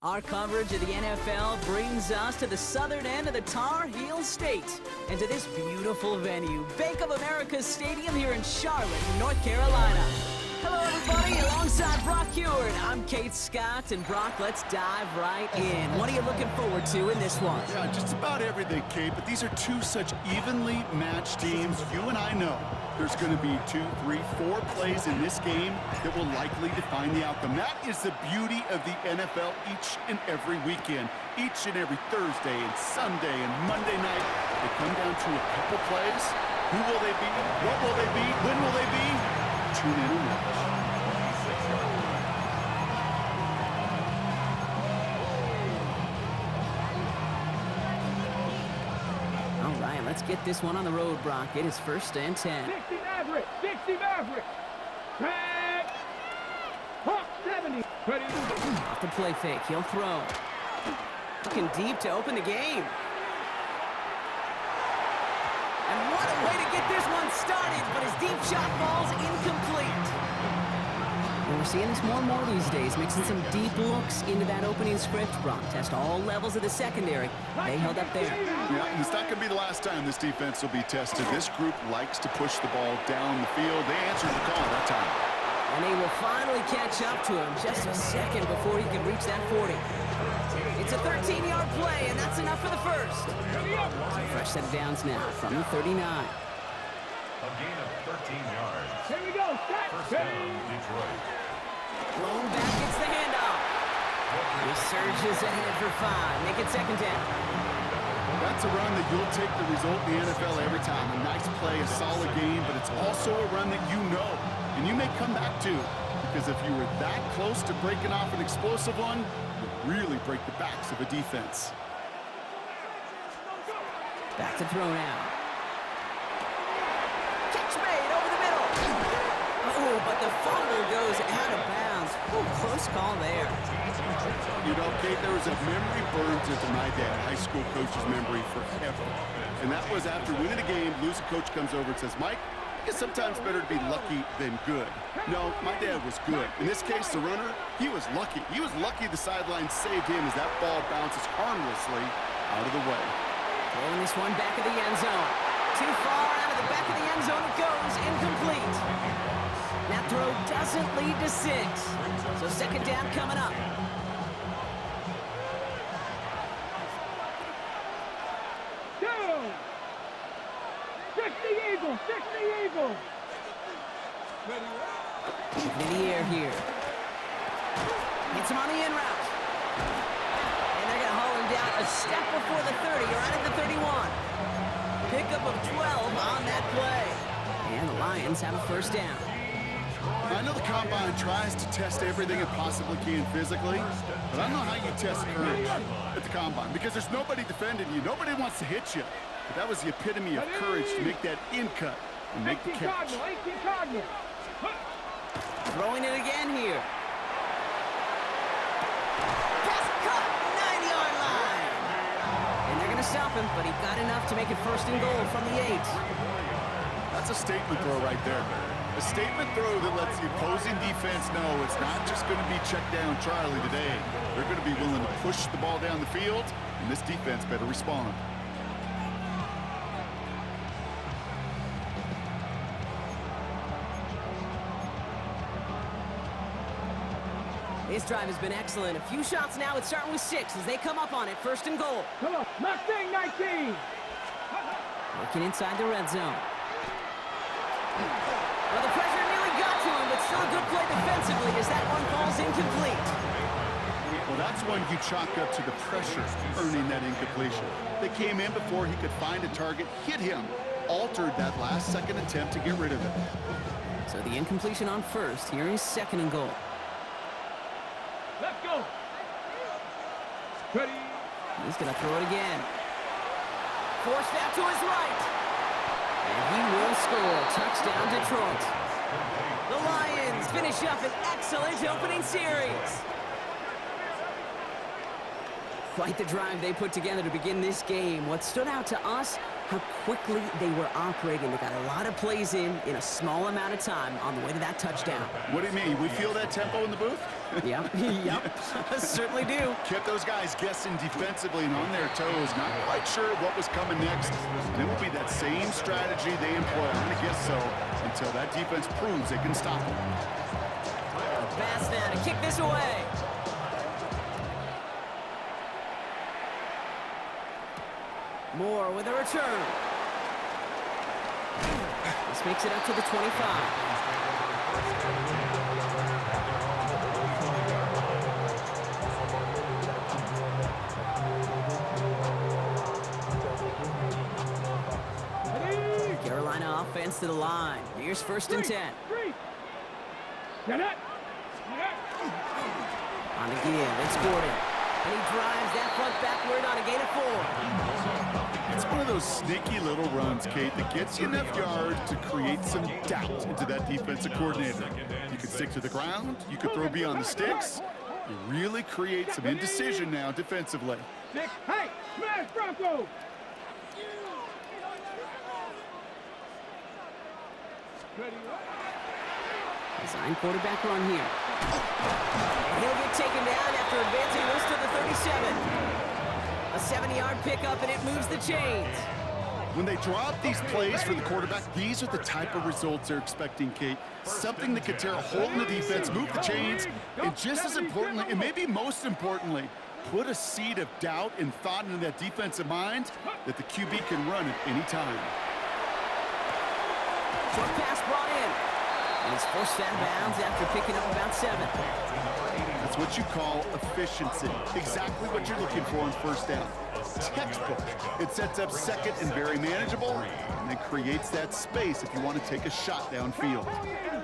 Our coverage of the NFL brings us to the southern end of the Tar Heel State and to this beautiful venue, Bank of America Stadium here in Charlotte, North Carolina. Hello, everybody. Alongside Brock Heward, I'm Kate Scott, and Brock, let's dive right in. What are you looking forward to in this one? Yeah, just about everything, Kate, but these are two such evenly matched teams. You and I know there's going to be 2, 3, 4 plays in this game that will likely define the outcome. That is the beauty of the NFL each and every weekend. Each and every Thursday and Sunday and Monday night, they come down to a couple plays. Who will they be? What will they be? When will they be? Tune in and watch. All right, let's get this one on the road, Brock. It is 1st and 10. 60 Maverick, 60 Maverick. Back. Hawk 70. Ready. Off the play fake, he'll throw. Looking deep to open the game. And what a way to get this one started, but his deep shot falls incomplete. And we're seeing this more and more these days, mixing some deep looks into that opening script. Brock test all levels of the secondary. They held up there. Yeah, and it's not going to be the last time this defense will be tested. This group likes to push the ball down the field. They answered the call that time. And they will finally catch up to him just a second before he can reach that 40. It's a 13-yard play, and that's enough for the first. So fresh set of downs now from the 39. A gain of 13 yards. Here we go. First down, Detroit. Blown back gets the handoff. He surges ahead for 5. Make it 2nd down. That's a run that you'll take the result in the NFL every time. A nice play, a solid game, but it's also a run that you know, and you may come back to, because if you were that close to breaking off an explosive one, you'd really break the backs of a defense. Back to throw now. Catch made over the middle. Oh, but the fumble goes out of bounds. Oh, close call there. You know, Kate, there was a memory burned into my dad, high school coach's memory forever. And that was after winning a game, losing coach comes over and says, Mike, it's sometimes better to be lucky than good. No, my dad was good. In this case, the runner, he was lucky. He was lucky the sideline saved him as that ball bounces harmlessly out of the way. Throwing this one back of the end zone. Too far out of the back of the end zone it goes. Incomplete. That throw doesn't lead to 6. So 2nd down coming up. Down. 60 Eagles, 60 Eagles. In the air here. Hits him on the in route. And they're going to haul him down a step before the 30, or out at the 31. Pickup of 12 on that play. And the Lions have a 1st down. I know the combine tries to test everything it possibly can physically, but I don't know how you test courage at the combine, because there's nobody defending you. Nobody wants to hit you. But that was the epitome of courage to make that in cut and make the 18 catch. Cardinal, 18 Cardinal. Throwing it again here. Pass cut, 9-yard line. And they're going to stop him, but he got enough to make it 1st and goal from the 8. That's a statement throw right there. A statement throw that lets the opposing defense know it's not just going to be check down Charlie today. They're going to be willing to push the ball down the field, and this defense better respond. His drive has been excellent. A few shots now. It's starting with 6 as they come up on it. 1st and goal. Come on, Mustang 19. Working inside the red zone. Well, the pressure nearly got to him, but still a good play defensively as that one falls incomplete. Well, that's one you chalk up to the pressure earning that incompletion. They came in before he could find a target, hit him, altered that last-second attempt to get rid of it. So the incompletion on 1st. Here is 2nd and goal. Let's go. Ready. He's going to throw it again. Forced out to his right. And he will score. Touchdown, Detroit. The Lions finish up an excellent opening series. Quite the drive they put together to begin this game. What stood out to us, how quickly they were operating. They got a lot of plays in a small amount of time on the way to that touchdown. What do you mean? We feel that tempo in the booth? Yep, certainly do. Kept those guys guessing defensively and on their toes, not quite sure what was coming next. And it will be that same strategy they employ. I'm going to guess so until that defense proves they can stop them. Pass now to kick this away. Moore with a return. This makes it up to the 25. Carolina offense to the line. Here's 1st and 10. Get it. On the give, it's Gordon. And he drives that front backward on a gain of 4. It's one of those sneaky little runs, Kate, that gets you enough yards to create some doubt into that defensive coordinator. You can stick to the ground. You can throw beyond the sticks. You really create some indecision now defensively. Hey, smash Bronco. Design quarterback run here. And he'll get taken down after advancing this to the 37. A 70-yard pickup, and it moves the chains. When they drop these plays for the quarterback, these are the type of results they're expecting, Kate. Something that could tear a hole in the defense, move the chains, and just as importantly, and maybe most importantly, put a seed of doubt and thought into that defensive mind that the QB can run at any time. Short pass brought in. And he's forced out of bounds after picking up about 7. That's what you call efficiency. Exactly what you're looking for on 1st down. Textbook. It sets up 2nd and very manageable, and then creates that space if you want to take a shot downfield.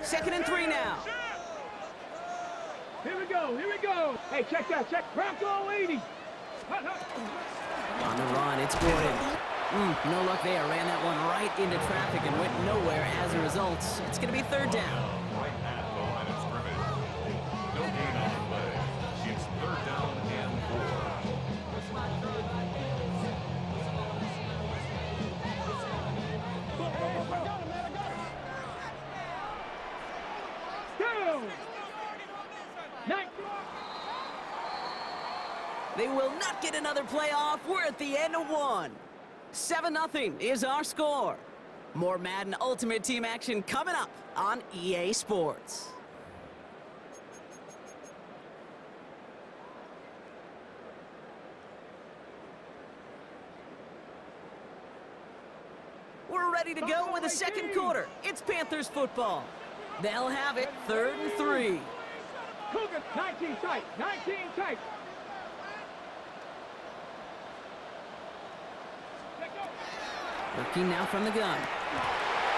2nd and 3 now. Here we go. Hey, check that. Check Bronco 80. On the run, it's Gordon. No luck there. Ran that one right into traffic and went nowhere as a result. It's going to be 3rd down. Right at the line of scrimmage. No gain on the play. It's 3rd down and 4. They will not get another play off. We're at the end of 1. 7-0 is our score. More Madden Ultimate Team action coming up on EA Sports. We're ready to go with the 2nd quarter. It's Panthers football. They'll have it 3rd and 3. Cougar, 19 tight. 19 tight. Working now from the gun.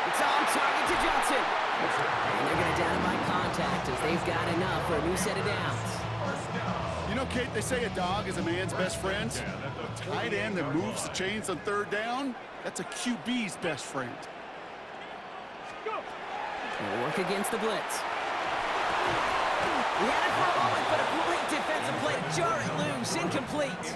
It's on target to Johnson. And they're going to down him by contact as they've got enough for a new set of downs. You know, Kate, they say a dog is a man's best friend. A tight end that moves the chains on 3rd down, that's a QB's best friend. They'll work against the blitz. He had it for a moment, but a great defensive play to jar it loose. Incomplete.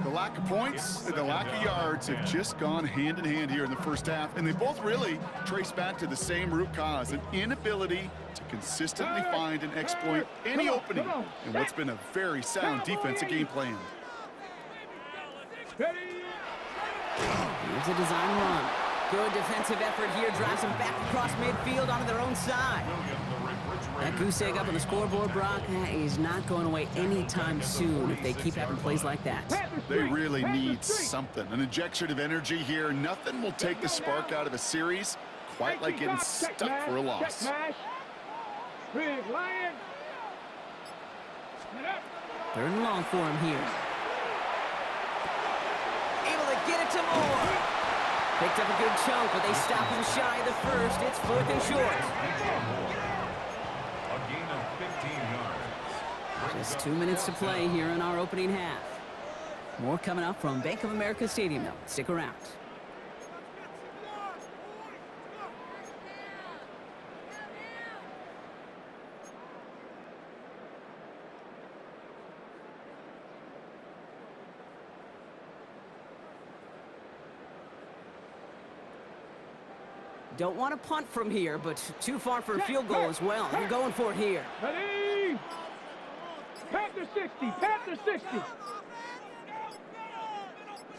The lack of points and the lack of yards have just gone hand in hand here in the 1st half, and they both really trace back to the same root cause, an inability to consistently find and exploit any opening in what's been a very sound defensive game plan. Ready. Here's a design run. Good defensive effort here. Drives them back across midfield onto their own side. That goose egg up on the scoreboard, Brock, is not going away anytime soon if they keep having plays like that. They really need something, an injection of energy here. Nothing will take the spark out of a series quite like getting stuck for a loss. Big Lion. 3rd and long for him here. Able to get it to Moore. Picked up a good chunk, but they stop him shy of the 1st. It's 4th and short. A gain of 15 yards. Just 2 minutes to play here in our opening half. More coming up from Bank of America Stadium, though. Stick around. Don't want to punt from here, but too far for a field goal as well. You're going for it here. Ready? Panther 60, Panther 60.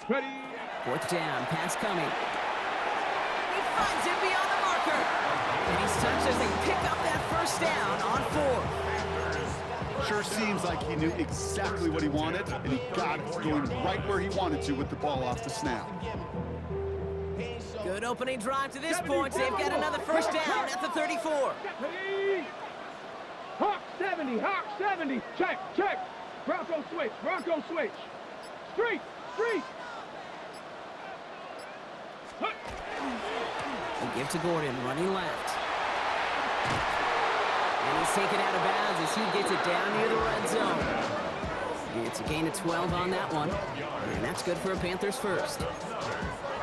Ready? Fourth down, pass coming. He finds him beyond the marker. And he's touched as they pick up that first down on 4. Sure seems like he knew exactly what he wanted, and he got it going right where he wanted to with the ball off the snap. Good opening drive to this point. They've got another first down at the 34. Ready? Hawk 70, Hawk 70. Check, check. Bronco switch, Bronco switch. Street, street. They give to Gordon, running left. And he's taken out of bounds as he gets it down near the red zone. It's a gain of 12 on that one. And that's good for a Panthers first.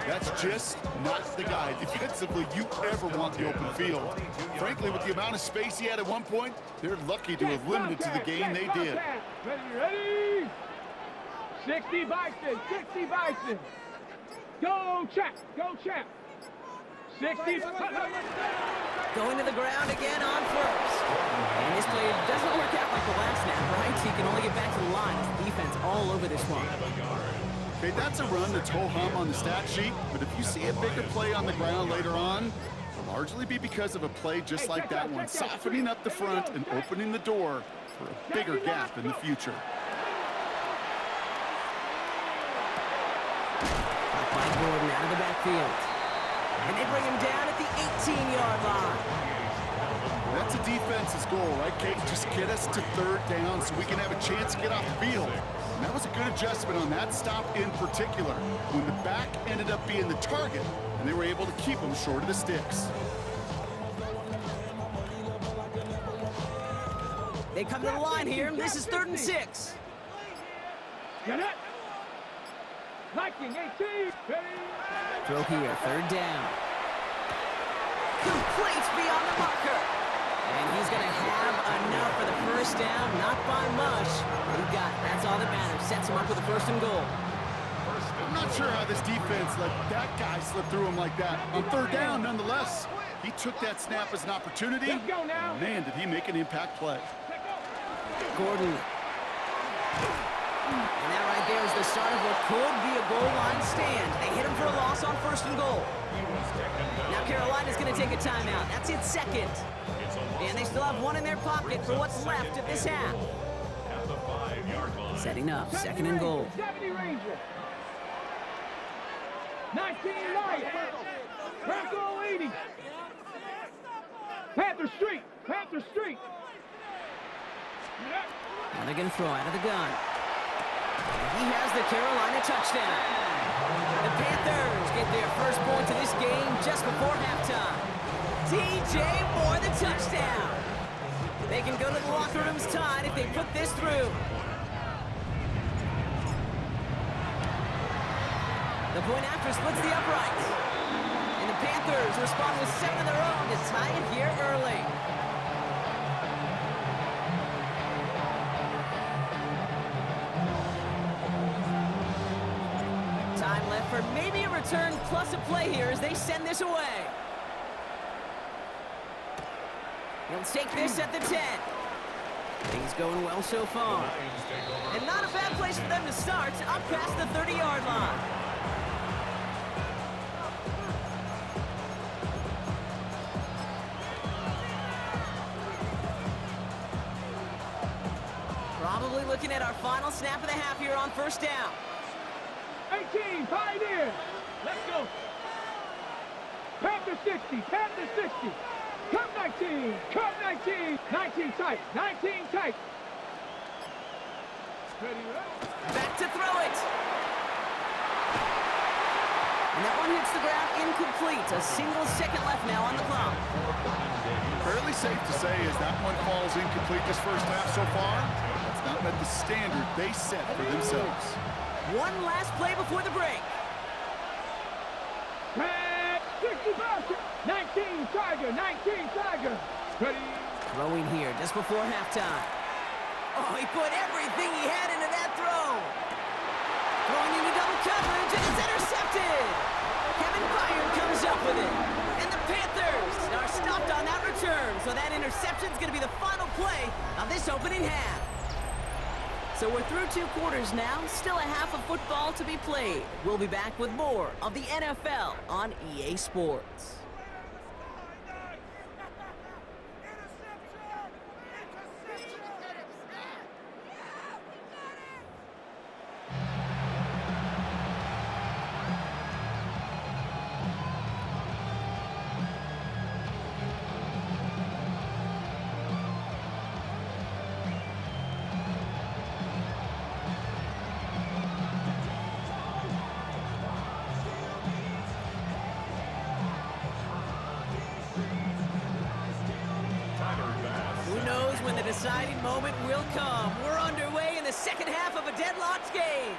That's just not the guy defensively you ever want the open field. Frankly, with the amount of space he had at one point, they're lucky to have limited to the game they did. Ready, ready? 60 Bison, 60 Bison. Go check, go check. 60. Going to the ground again on first. And this play doesn't work out like the last snap, right? So you can only get back to the line. Defense all over this one. Okay, that's a run that's ho-hum on the stat sheet, but if you see a bigger play on the ground later on, it'll largely be because of a play just like that one, softening up the front and opening the door for a bigger gap in the future. Caught by Gordon out of the backfield. And they bring him down at the 18-yard line. That's a defense's goal, right, Kate? Just get us to third down so we can have a chance to get off the field. And that was a good adjustment on that stop in particular, when the back ended up being the target, and they were able to keep him short of the sticks. They come to the line here, and this is 3rd and 6. Get it. Viking 18. Ready? Throw here, 3rd down. Complete beyond the marker. And he's going to have enough for the first down, not by much. But he got it. That's all that matters. Sets him up with a 1st and goal. I'm not sure how this defense let that guy slip through him like that. On 3rd down, nonetheless, he took that snap as an opportunity. Let's go now. Man, did he make an impact play. Gordon. And that right there is the start of what could be a goal line stand. They hit him for a loss on 1st and goal. Now Carolina's going to take a timeout. That's its 2nd. And they still have one in their pocket for what's left of this half. Setting up, 2nd and goal. 70 Ranger. 19 Lions. Bronco 80. Panther Street. Panther Street. Now they're going to throw out of the gun. He has the Carolina touchdown. The Panthers get their first point of this game just before halftime. DJ Moore, the touchdown. They can go to the locker rooms tied if they put this through. The point after splits the uprights. And the Panthers respond with 7 of their own to tie it here early. Time left for maybe a return plus a play here as they send this away. He'll take this at the 10. Things going well so far. And not a bad place for them to start, up past the 30-yard line. Probably looking at our final snap of the half here on 1st down. 18, Pioneers. Let's go. Panther 60, Panther 60. Come 19, come 19. 19 tight, 19 tight. Ready, Back to throw it. And that one hits the ground incomplete. A single second left now on the clock. Fairly safe to say as that one falls incomplete this first half so far. That's not met the standard they set for themselves. One last play before the break. 60 Boston. 19 Tiger, 19 Tiger. Ready? Throwing here just before halftime. Oh, he put everything he had into that throw. Throwing into double coverage, and it's intercepted. Kevin Byard comes up with it. And the Panthers return, so that interception's going to be the final play of this opening half. So we're through 2 quarters now, still a half of football to be played. We'll be back with more of the NFL on EA Sports. When the deciding moment will come. We're underway in the second half of a deadlocked game.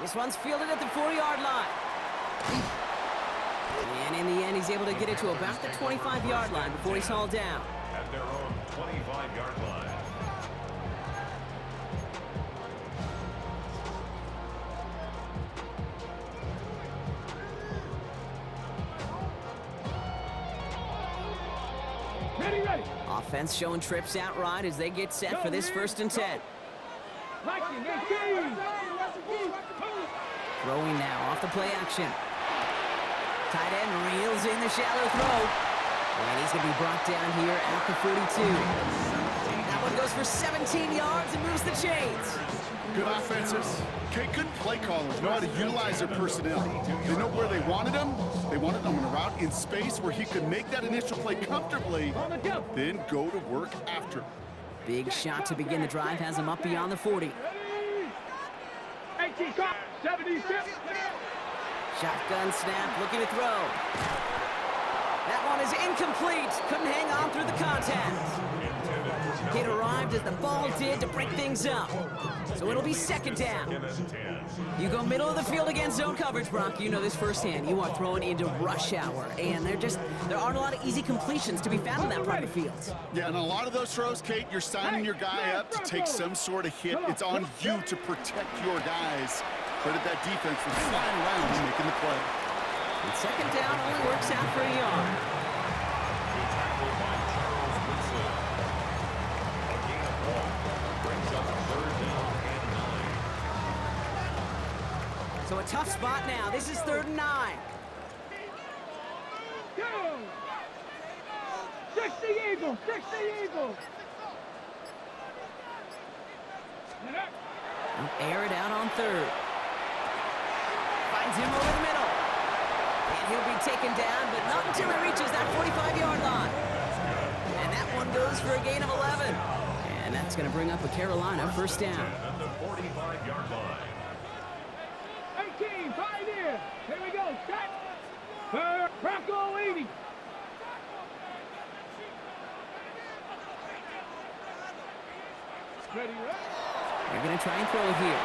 This one's fielded at the 40-yard line. And in the end, he's able to get it to about the 25-yard line before he's hauled down. At their own 25-yard line. Ready. Offense showing trips out right as they get set for this 1st and 10. Throwing now off the play action. Tight end reels in the shallow throw. And he's going to be brought down here at the 42. That one goes for 17 yards and moves the chains. Good offenses. Okay, good play callers know how to utilize their personnel. They know where they wanted him. They wanted him on a route in space where he could make that initial play comfortably, then go to work after. Big shot to begin the drive has him up beyond the 40. 18, 76. Shotgun snap, looking to throw. That one is incomplete. Couldn't hang on through the contact. It arrived as the ball did to break things up. So it'll be 2nd down. You go middle of the field against zone coverage, Brock. You know this firsthand. You are throwing into rush hour, and there aren't a lot of easy completions to be found in that part of the field. Yeah, and a lot of those throws, Kate, you're signing your guy up to take some sort of hit. It's on you to protect your guys. Credit that defense for flying around and making the play. And 2nd down only works out for a yard. So a tough spot now. This is 3rd and 9. Go! 60 Eagles! 60 Eagles! Air it out on 3rd. Finds him over the middle. And he'll be taken down, but not until he reaches that 45-yard line. And that one goes for a gain of 11. And that's going to bring up a Carolina 1st down. At the 45-yard line. 18, Pioneer! Here we go, set! Bronco 80! Ready, They're going to try and throw it here.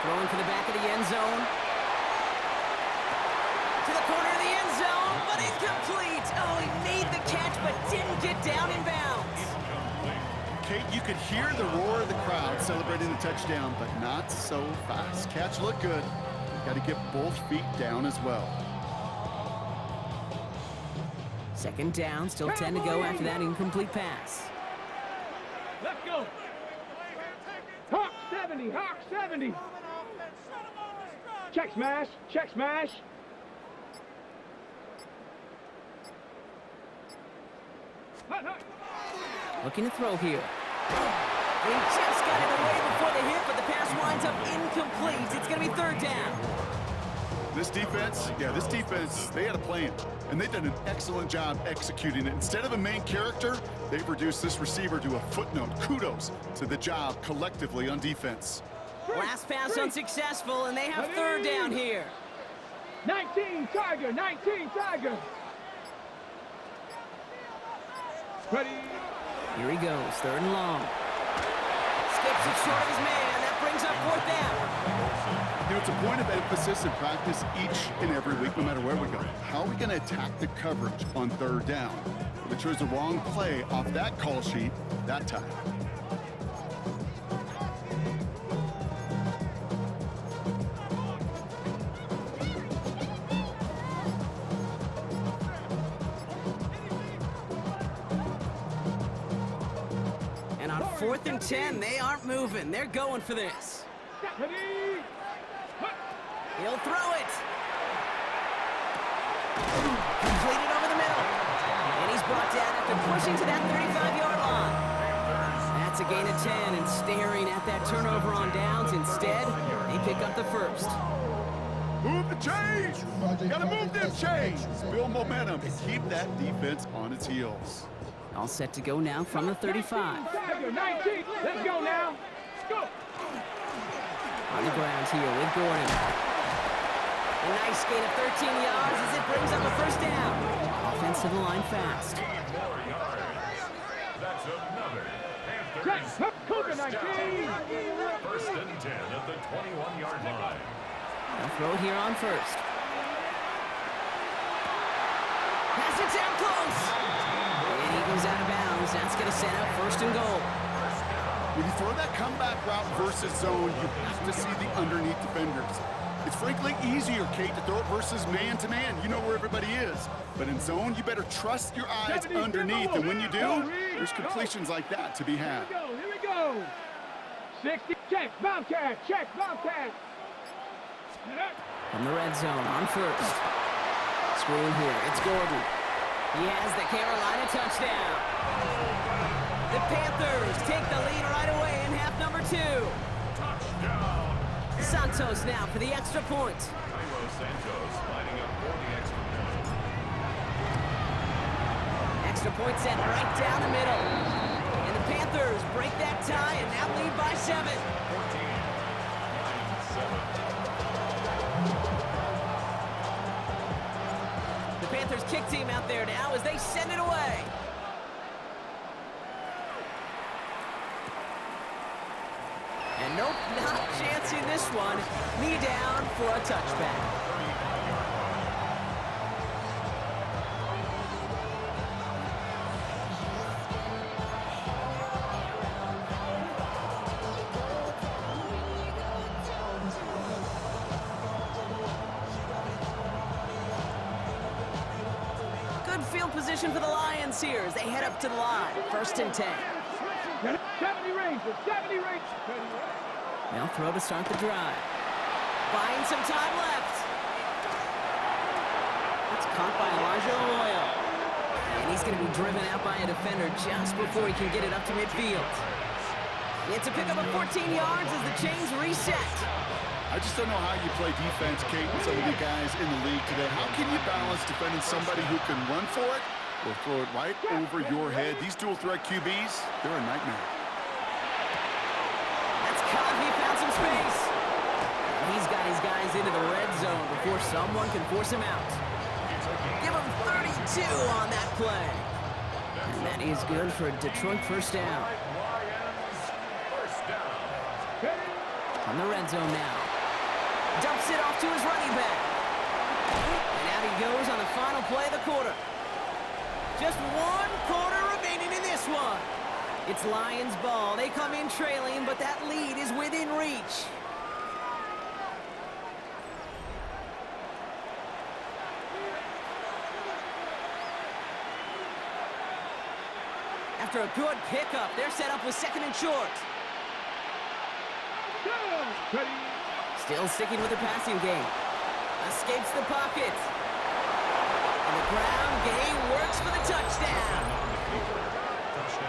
Throwing for the back of the end zone. To the corner of the end zone, but incomplete. Oh, he made the catch, but didn't get down in bounds. Kate, you could hear the roar of the crowd celebrating the touchdown, but not so fast. Catch looked good. Got to get both feet down as well. 2nd down, still 10 to go after that incomplete pass. Let's go! Hawk 70! Hawk 70! Check smash! Check smash! Looking to throw here. He just got it away before the hit, but the pass winds up incomplete. It's going to be 3rd down. This defense, they had a plan, and they've done an excellent job executing it. Instead of a main character, they've reduced this receiver to a footnote. Kudos to the job collectively on defense. Last pass unsuccessful, and they have 3rd down here. 19 Tiger! 19 Tiger! Ready? Here he goes, 3rd and long. Skips it short of his man. That brings up 4th down. You know, it's a point of emphasis in practice each and every week, no matter where we go. How are we going to attack the coverage on 3rd down? They chose the wrong play off that call sheet that time. 4th and 10. They aren't moving. They're going for this. He'll throw it. Completed over the middle. And he's brought down after pushing to that 35-yard line. That's a gain of 10, and staring at that turnover on downs. Instead, they pick up the first. Move the chains! Gotta move them chains! Build momentum and keep that defense on its heels. All set to go now from the 35. 19. Let's go now. Go. On the ground here with Gordon. A nice gain of 13 yards as it brings up a first down. Offensive line fast. 8 more yards. That's another Panthers Cougar first 19. down. 1st and 10 at the 21-yard line. They'll throw it here on first. Pass it down close. And he goes out of bounds. That's going to set up 1st and goal. When you throw that comeback route versus zone, you have to see the underneath defenders. It's frankly easier, Kate, to throw it versus man-to-man. You know where everybody is. But in zone, you better trust your eyes underneath. And when you do, there's completions like that to be had. Here we go. 60. Check. Bobcat. Check. Bobcat. From the red zone on first. Screen here. It's Gordon. He has the Carolina touchdown. The Panthers take the lead right away in half number 2. Touchdown. Santos now for the extra point. Cairo Santos lining up for the extra point. Extra point set right down the middle. And the Panthers break that tie and now lead by 7. 14-7. The Panthers kick team out there now as they send it away. And nope, not chancing this one. Knee down for a touchback. Good field position for the Lions here as they head up to the line. 1st and 10. 70 Rangers. 70 Rangers. They'll throw to start the drive. Buying some time left. It's caught by Elijah Arroyo. And he's going to be driven out by a defender just before he can get it up to midfield. It's a pickup of 14 yards as the chains reset. I just don't know how you play defense, Kate, with some of the guys in the league today. How can you balance defending somebody who can run for it or throw it right over your head? These dual threat QBs, they're a nightmare. That's caught. He found some space. And he's got his guys into the red zone before someone can force him out. Give him 32 on that play. And that is good for a Detroit first down. First down. On the red zone now. Dumps it off to his running back. And out he goes on the final play of the quarter. Just 1 quarter remaining in this one. It's Lions ball. They come in trailing, but that lead is within reach. After a good pickup, they're set up with 2nd and short. Still sticking with the passing game. Escapes the pocket. And the ground game works for the touchdown.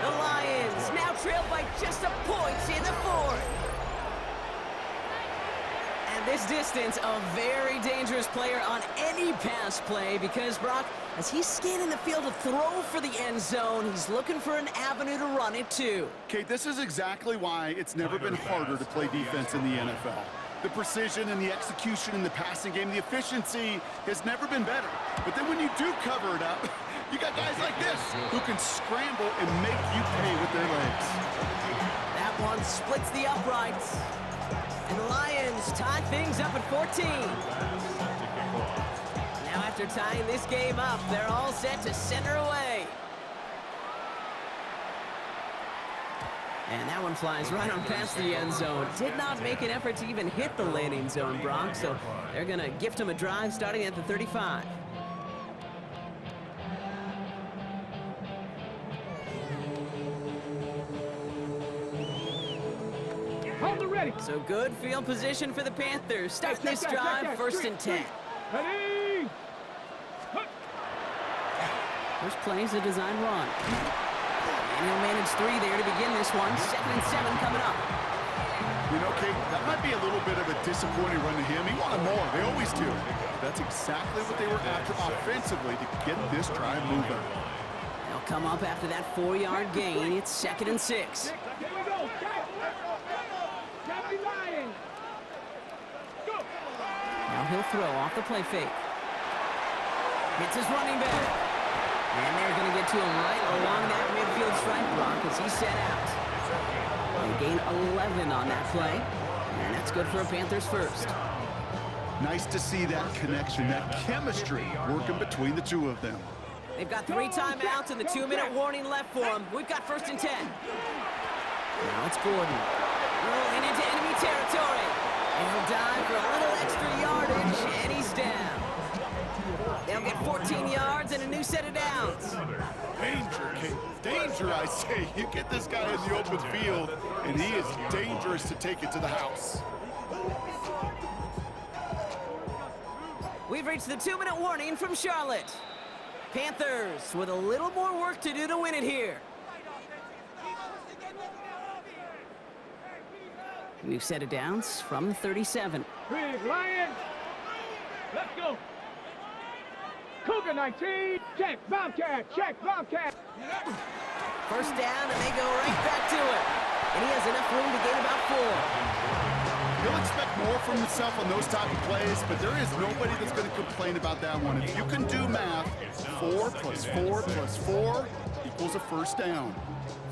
The Lions now trail by just a point in the 4th. And this distance, a very dangerous player on any pass play because, Brock, as he's scanning the field to throw for the end zone, he's looking for an avenue to run it to. Kate, this is exactly why it's never been harder to play defense in the NFL. The precision and the execution in the passing game, the efficiency has never been better. But then when you do cover it up, you got guys like this who can scramble and make you pay with their legs. That one splits the uprights. And the Lions tie things up at 14. Now after tying this game up, they're all set to send her away. And that one flies right on past the end zone. Did not make an effort to even hit the landing zone, Brock, so they're going to gift him a drive starting at the 35. Hold it ready. So good field position for the Panthers. Starting this drive, first and 10. Ready. First play is a design run. And he'll manage 3 there to begin this one. 2nd and 7 coming up. You know, Kate, that might be a little bit of a disappointing run to him. He wanted more. They always do. That's exactly what they were after offensively to get this drive moving. They'll come up after that 4-yard gain. It's 2nd and 6. Here we go. Can't be lying. Go. Now he'll throw off the play fake. Hits his running back. And they're going to get to him right along that midfield strike block as he's set out. They gain 11 on that play. And that's good for a Panthers first. Nice to see that connection, that chemistry working between the two of them. They've got 3 timeouts and the 2-minute warning left for them. We've got first and 10. Now it's Gordon. Rolling into enemy territory. And he'll dive for a little extra yardage, and he's down. They'll get 14 yards and a new set of downs. Danger, Kate. Danger, I say. You get this guy in the open field, and he is dangerous to take it to the house. We've reached the 2-minute warning from Charlotte. Panthers with a little more work to do to win it here. We've set it downs from 37. Big Lion. Let's go. Cougar 19. Check, Bobcat. Check, Bobcat. First down, and they go right back to it. And he has enough room to gain about 4. He'll expect more from himself on those type of plays, but there is nobody that's going to complain about that one. If you can do math, 4 plus 4 plus 4 equals a first down.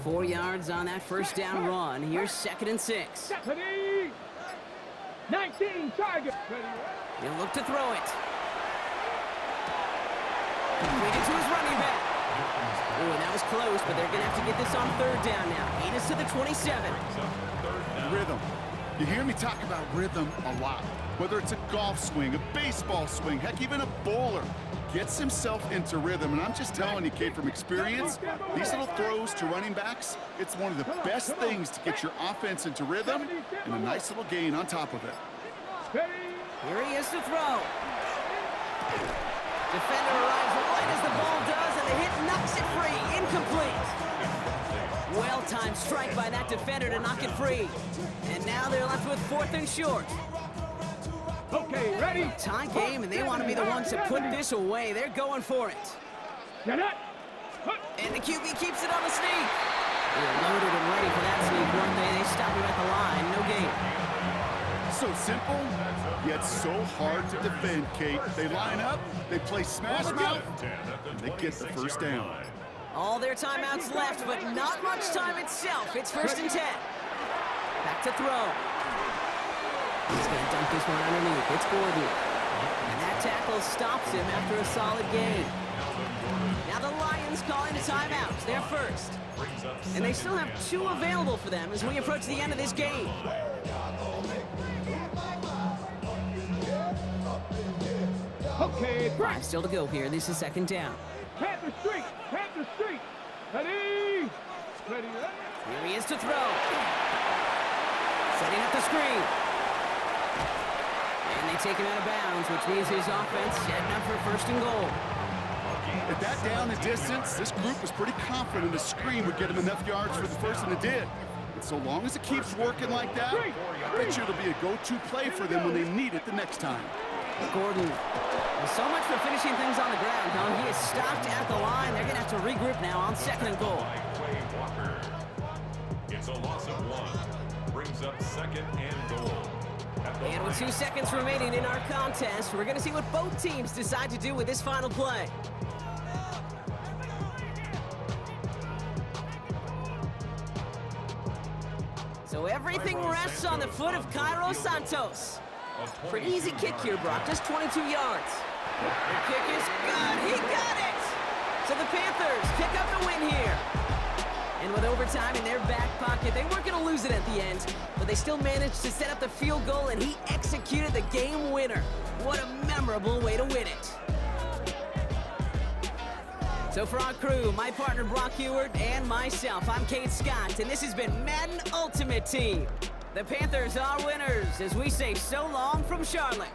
4 yards on that first down run. Here's 2nd and 6. Ready. 19 Tiger. He'll look to throw it. Completed to his running back. Oh, and that was close, but they're going to have to get this on 3rd down now. 8 is to the 27. Rhythm. You hear me talk about rhythm a lot. Whether it's a golf swing, a baseball swing, heck, even a bowler gets himself into rhythm. And I'm just telling you, Kate, from experience, these little throws to running backs, it's one of the best things to get your offense into rhythm and a nice little gain on top of it. Here he is to throw. Defender arrives right as the ball does, and the hit knocks it free. Incomplete. Well-timed strike by that defender to knock it free. And now they're left with 4th and short. Okay, ready? Tie game, and they want to be the ones to put this away. They're going for it. Get up. And the QB keeps it on the sneak. They're loaded and ready for that sneak, weren't they? They stop him at the line. No gain. So simple, yet so hard to defend, Kate. They line up, they play smash mouth, and they get the first down. All their timeouts left, but not much time itself. It's 1st and 10. Back to throw. He's going to dump this one underneath. It's Gordon. And that tackle stops him after a solid gain. Now the Lions calling a timeout. They're first. And they still have 2 available for them as we approach the end of this game. Okay, 5 still to go here. This is 2nd down. Panther Street. Panther Street. Ready. Ready. Here he is to throw. Setting up the screen. And they take him out of bounds, which means his offense setting up for 1st and goal. At that down the distance, this group was pretty confident the screen would get him enough yards for the first, and it did. And so long as it keeps working like that, I bet you it'll be a go-to play for them when they need it the next time. Gordon, with so much for finishing things on the ground, huh? He is stopped at the line. They're going to have to regroup now on 2nd and goal. It's a loss of 1. Brings up 2nd and goal. And with 2 seconds remaining in our contest, we're going to see what both teams decide to do with this final play. So everything rests on the foot of Cairo Santos. Pretty easy kick here, Brock, just 22 yards. The kick is good, he got it! So the Panthers pick up the win here. And with overtime in their back pocket, they weren't gonna lose it at the end, but they still managed to set up the field goal, and he executed the game winner. What a memorable way to win it. So for our crew, my partner Brock Heward and myself, I'm Kate Scott, and this has been Madden Ultimate Team. The Panthers are winners as we say so long from Charlotte.